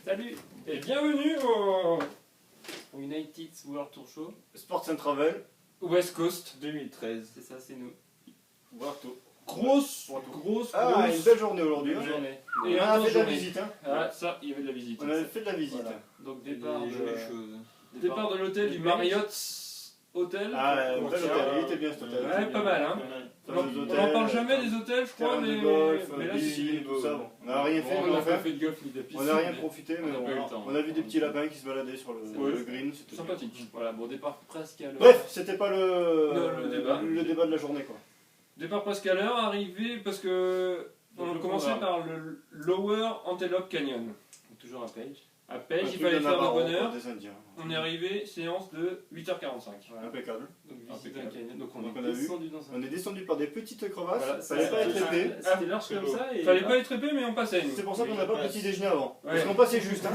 Salut et bienvenue au United World Tour Show Sports and Travel West Coast 2013. C'est ça, c'est nous. World Tour. Grosse Une belle journée aujourd'hui. belle journée. On Et a un fait de la journée. visite. Hein. Ah, ça, il y avait de la visite. On avait fait de la visite. Voilà. Donc Des départ jolies choses. départ de l'hôtel du Marriott Hotel. Ah, Pour bel tiens, hôtel, il était bien cet hôtel. Ouais, pas mal, hein. On n'en parle jamais des hôtels, je crois, Terrain de mais golf, là, piscine, tout ça. Bon. On n'a rien fait, Bon, mais on n'a enfin, pas fait de golf ni de piscine. on n'a rien mais profité, mais on n'a pas eu le temps. on a vu des petits lapins qui se baladaient sur le green. C'était Sympathique. Voilà, bon, départ presque à l'heure. Bref, c'était pas Le débat. de la journée, quoi. Départ presque à l'heure, arrivé parce que on a commencé par le Lower Antelope Canyon. Donc toujours à Page. À Page, il fallait faire de bonne heure. Des Indiens. On est arrivé, séance de 8h45. Voilà. Impeccable. Donc visite d'un canyon. Donc Donc, on on est a vu. descendu dans un... On est descendu par des petites crevasses. Voilà, Fallait pas être épais. C'était large comme ça et... Fallait pas être épais mais on passait nous. C'est pour ça qu'on n'a pas petit déjeuner avant. Ouais. Parce qu'on passait juste. Hein.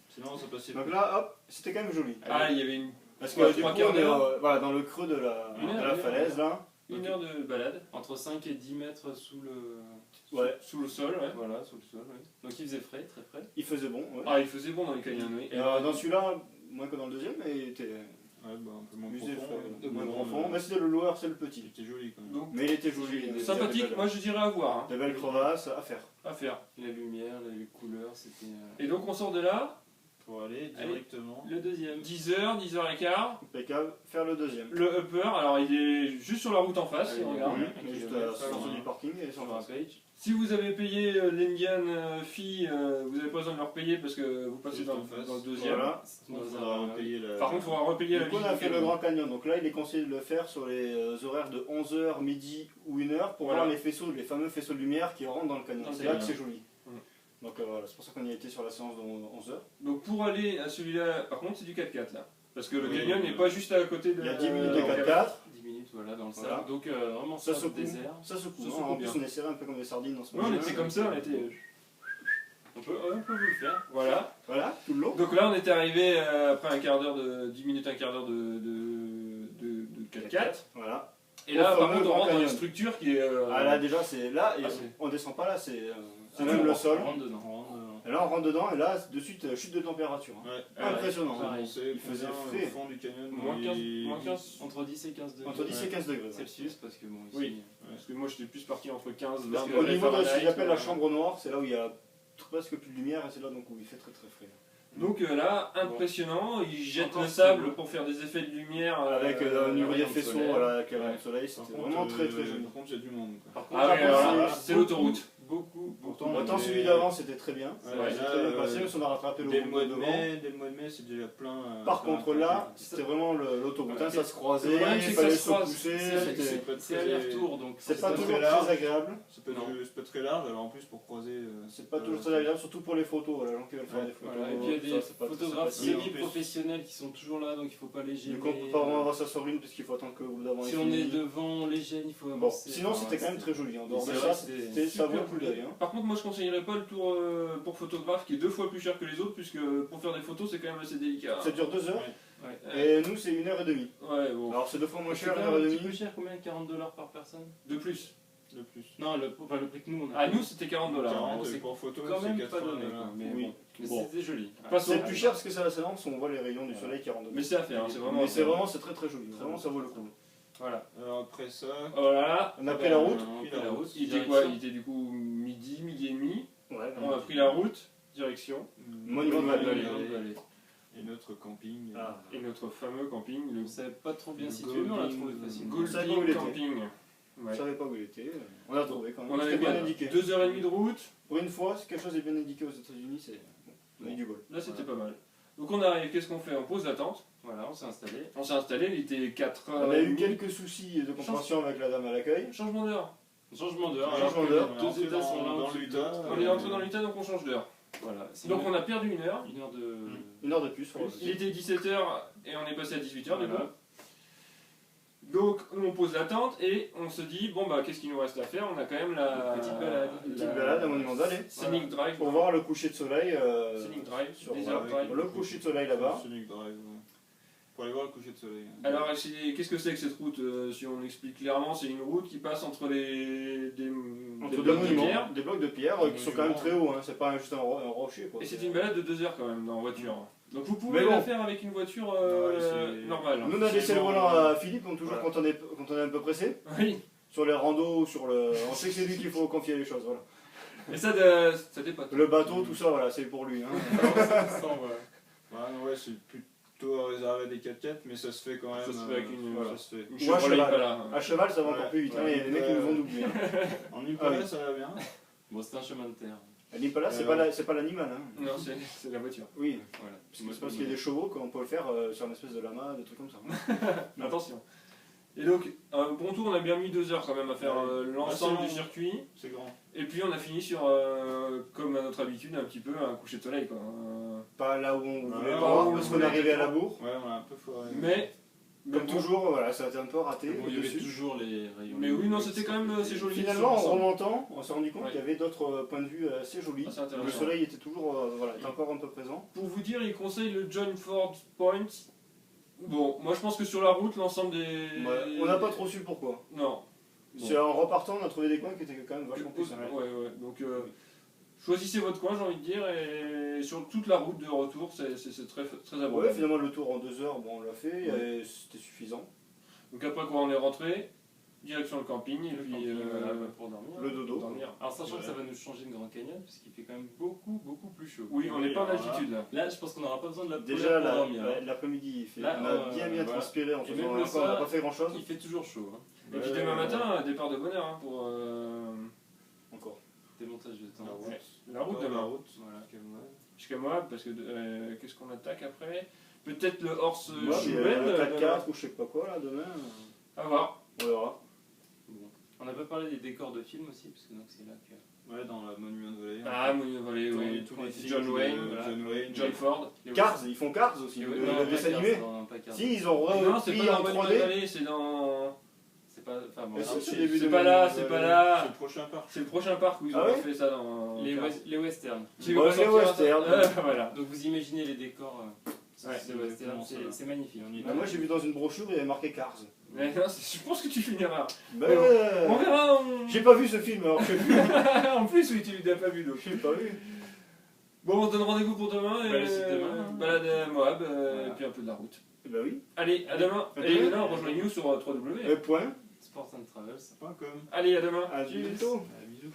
Sinon, ça passait. Donc là, hop, c'était quand même joli. Ah, il y avait une Parce Ouais, que du coup, trois on quarts est d'heure. voilà, dans le creux de la falaise là. une heure de balade. Entre 5 et 10 mètres sous le... Ouais. Sous le sol, ouais. Voilà, sous le sol, ouais. Donc il faisait frais, très frais. Il faisait bon. Ouais. Ah, il faisait bon dans les canyons, oui. Et dans celui-là, moins que dans le deuxième, mais il était Ouais, bah, un peu moins musée profond. frais, moins mais profond. Mais c'était le lower, c'est le petit. C'était joli quand même. Donc, Mais il était joli. Il y avait sympathique, des moi je dirais à voir. Hein. belles, des belles crevasses à faire. À faire. La lumière, les couleurs, c'était... Et donc on sort de là, Pour aller directement. le deuxième. 10h, 10h15. Impeccable. Faire le deuxième. Le upper, alors il est juste sur la route en face, si on Oui, regarde. Mais juste à la sortie du parking et sans Sur la face. page. Si vous avez payé l'Indian fee, vous n'avez pas besoin de le repayer parce que vous passez Juste dans en face. le deuxième. Voilà. On faudra repayer la. Par contre, il faudra repayer la Du coup, on visite a du fait le canyon. Grand Canyon. Donc là, il est conseillé de le faire sur les horaires de 11h, midi ou 1h pour Voilà. voir les faisceaux, les fameux faisceaux de lumière qui rentrent dans le canyon. Dans le C'est là que canyon. c'est joli. Donc voilà, c'est pour ça qu'on y a été sur la séance de 11h. Donc pour aller à celui-là, par contre, c'est du 4x4 là. Parce que le Oui, canyon oui. n'est pas juste à côté de... Il y a 10 minutes de 4x4. 10 minutes, voilà, dans le Voilà. sable. Donc vraiment Ça ça secoue. désert. Ça secoue. Ça hein. secoue En bien. plus, on est serré un peu comme des sardines en ce Ouais, moment. on était comme ça, on était... On peut vous le faire. Voilà. Voilà, tout le long. Donc là, on était arrivé après un quart d'heure de 10 minutes, un quart d'heure de 4x4. Voilà. Et là, Au par fameux contre, on Grand rentre dans une Canyon. structure qui est... Ah là, déjà, c'est là, et Ah, c'est- on descend pas là, c'est on même le sol. rentre dedans. Et là, on rentre dedans, et là, de suite, chute de température. Hein. Ouais. Impressionnant. pareil. Il faisait frais. Au fond du canyon. Moins 15, entre 10 et 15 degrés. Entre 10 et 15 degrés. ouais. Celsius, parce que bon, ici... Oui. Parce que moi, j'étais plus parti entre 15 et Parce 20 qu'au degrés niveau de ce Fahrenheit, qu'ils appellent la voilà. chambre noire, c'est là où il y a presque plus de lumière, et c'est là donc où il fait très très frais. Donc là, impressionnant, ils jettent Encore le sable plus beau. pour faire des effets de lumière. Avec au niveau des rayon de faisceaux, soleil. voilà, avec le Ouais. rayon de soleil, Par c'était contre, vraiment très très joli. Par contre, il y a du monde. Quoi. Ah oui, Par contre, alors là, c'est c'est l'autoroute. Beaucoup. Pourtant, Autant celui d'avant c'était très bien, Ouais, c'est là, très bien passé, mais on a rattrapé le Dès le mois de devant. mai, c'est déjà plein. Par contre là, c'était vraiment l'autoroute, hein, ça se croisait, Le problème, il c'est que fallait ça se se croise. pousser, C'est très- aller-retour, donc c'est pas pas toujours très large. très agréable. C'est pas très large, alors en plus pour croiser. C'est pas toujours très agréable, surtout pour les photos, voilà, les gens qui veulent faire des photos. Voilà. Et puis il y a des ça, c'est pas- photographes c'est pas si- semi-professionnels qui sont toujours là, donc il faut pas les gêner. Du coup, on peut pas vraiment avoir ça sur une parce qu'il faut attendre que le bout d'avant Si est on est fini. devant, on les gêne, il faut Bon, avancer. sinon Enfin, c'était quand même très joli, en dehors de c'est ça, vrai, c'était ça vaut le coup d'œil. Hein. Par contre, moi je conseillerais pas le tour pour photographe qui est 2 fois plus cher que les autres, puisque pour faire des photos c'est quand même assez délicat. Ça dure 2 heures, Ouais. et nous c'est 1h30. Ouais, bon. Alors c'est 2 fois moins C'est cher, quand même un petit 1h30. peu cher, combien? 40 $ par personne? De plus. De plus. Non, le prix que nous on a. Ah, nous c'était 40 $. 40, C'est pour photo, quand même c'est pas 80 donné. $. Quoi. Mais Oui. bon, mais Bon. c'était joli. C'est Passons. plus cher parce que c'est à la séance où on voit les rayons du soleil qui rentrent dedans. Mais c'est à faire, hein, c'est vraiment. Mais c'est vraiment, c'est très très joli, vraiment ça vaut le coup. Voilà. Alors après ça, Voilà. On a pris la route. On a pris la route. Il était Direction. quoi? Il était du coup midi et demi. Ouais, On a pris la route, direction. Monument de Vallée. Vallée. et notre camping. Ah. Et notre fameux camping, On le ne savait pas trop bien Le situé, mais on l'a Golding- trouvé facilement. Ça, où il Golding était. Camping. On Ouais. savait pas où il était, on l'a trouvé quand même. On C'était avait bien bien indiqué. 2h30 de route. Pour une fois, si quelque chose est bien indiqué aux États-Unis, c'est. On a eu du bol. Là c'était pas mal. Donc on arrive, qu'est-ce qu'on fait? On pose la tente. Voilà, on s'est installé. On s'est installé, il était 4h. On a eu quelques soucis de compréhension avec la dame à l'accueil. Changement d'heure. Changement d'heure. Changement alors que d'heure. les Deux États sont l'un dans au-dessus de l'Utah. l'autre. On est entré dans l'Utah donc on change d'heure. Voilà. c'est Donc une- on a perdu 1 heure. une heure de. Une heure de plus. sur le- Il était 17h et on est passé à 18h du Voilà. coup. Donc on pose la tente et on se dit bon bah qu'est-ce qu'il nous reste à faire? On a quand même la Petite balade. Petite balade à Monument Valley. Scenic Drive. Pour voir le coucher de soleil. Scenic Drive, sur Desert Drive. le coucher de soleil là-bas. Sonic Drive. Pour aller voir le coucher de soleil. Alors, qu'est-ce que c'est que cette route si on explique clairement, c'est une route qui passe entre des Entre blocs deux de monuments, pierre. des blocs de pierre qui sont quand même très hauts, hein. C'est pas juste un rocher. Quoi. Et c'est une balade de 2 heures quand même en voiture. Donc vous pouvez Mais bon. la faire avec une voiture normale. Nous, on a laissé le volant à Philippe, donc toujours quand on est un peu pressé. Oui. Sur les randos, on sait que c'est lui qu'il faut confier les choses. Voilà. Et ça dépote. Le bateau, tout ça, voilà, c'est pour lui. Hein. Ouais, c'est plutôt réservé des 4x4, mais ça se fait quand même. Ça se fait avec une- voilà, ça se fait. Une Ou à Chevrolet cheval. Impala. À cheval, ça va encore Ouais. plus vite. hein, Ouais. les mecs, ils nous ont doublé. Hein. En Impala, Ah oui. ça va bien. Bon, c'est un chemin de terre. L'Impala, c'est pas l'animal. Hein. Non, c'est la voiture. Oui, Voilà. c'est parce qu'il y a des chevaux qu'on peut le faire sur une espèce de lama, des trucs comme ça. Attention. Et donc, un bon tour, on a bien mis 2 heures quand même à faire l'ensemble Ah, c'est du long. circuit. C'est grand. Et puis on a fini sur, comme à notre habitude, un petit peu un coucher de soleil. Quoi. Pas là où on voulait Ouais, voir, où parce on qu'on voulait est arrivé à être. la bourre. Ouais, on a un peu foiré. Mais Comme bon, toujours, voilà, ça a été un peu raté. Bon, il y avait au-dessus. toujours les rayons. Mais oui, non, c'était quand même assez joli. Finalement, en sur l'ensemble. remontant, on s'est rendu compte Ouais. qu'il y avait d'autres points de vue assez jolis. Ah, c'est intéressant. Le soleil était toujours, était encore un peu présent. Pour vous dire, il conseille le John Ford Point. Bon, moi je pense que sur la route, l'ensemble des. Ouais, on n'a pas trop su pourquoi. Non. Bon. C'est en repartant, on a trouvé des coins qui étaient quand même vachement plus Ouais, sympas. ouais. Donc, choisissez votre coin, j'ai envie de dire, et sur toute la route de retour, c'est très, très Ouais, abordable. finalement, le tour en 2 heures, bon, on l'a fait, et c'était suffisant. Donc après, quand on est rentré, direction le camping, et Le puis camping, voilà, pour dormir. Le dodo. dormir. Alors, sachant que Ouais. ça va nous changer de Grand Canyon, puisqu'il fait quand même beaucoup plus chaud. Oui, on n'est pas en alors là- altitude là. Là, je pense qu'on n'aura pas besoin de la Déjà, polaire pour dormir. hein. l'après-midi, il fait. Là, on a bien voilà. transpiré en Et faisant même le encore, on n'a soir, pas fait grand chose. Il fait toujours chaud. Hein. Et puis Ouais, demain ouais. matin, départ de bonne heure hein, pour Encore. Démontage de temps. La route. Ouais. la route La demain. route. Voilà. Jusqu'à moi, parce que qu'est-ce qu'on attaque après? Peut-être le horse Ouais, il y a Chouben, un 4x4 ou je sais pas quoi là demain. à voir. On verra. Bon. On n'a pas parlé des décors de films aussi, parce que donc c'est là que. Ouais, dans le monument de Vallée. Ah, oui, oui, oui. Tous les films John de Wayne, voilà. John Wayne. John Ford. Cars, ils font Cars aussi, Et le ouais, non, dessin pas animé. Cars, non, pas Cars. Si, ils ont Non, c'est repris pas en dans Bonne 3D. Vallée, c'est dans. C'est pas. Enfin bon. Mais alors, c'est- c'est- début C'est de pas là, Bonne c'est pas Vallée. C'est là. le prochain parc. C'est le prochain parc où ils Ah ont ouais fait ça dans. les westerns. Tu Ouais, veux les sortir westerns. Voilà. Donc vous imaginez les décors. Ouais, c'est c'est western, exactement ça. c'est magnifique. On y est Bah, moi j'ai vu dans une brochure, il y avait marqué Cars. Mais non, je pense que tu finiras. Ben, On verra. J'ai pas vu ce film alors je sais plus. En plus, oui, tu l'as pas vu donc. J'ai pas vu. Bon, on se donne rendez-vous pour demain. Et Bah, c'est demain, hein. balade à Moab, Voilà. et puis un peu de la route. Eh ben oui. Allez, à demain. À Et demain. là, rejoignez-nous sur 3W. Point. Sport and Travels. Pas comme. Allez, à demain. À Tchuss. bientôt. Bisous.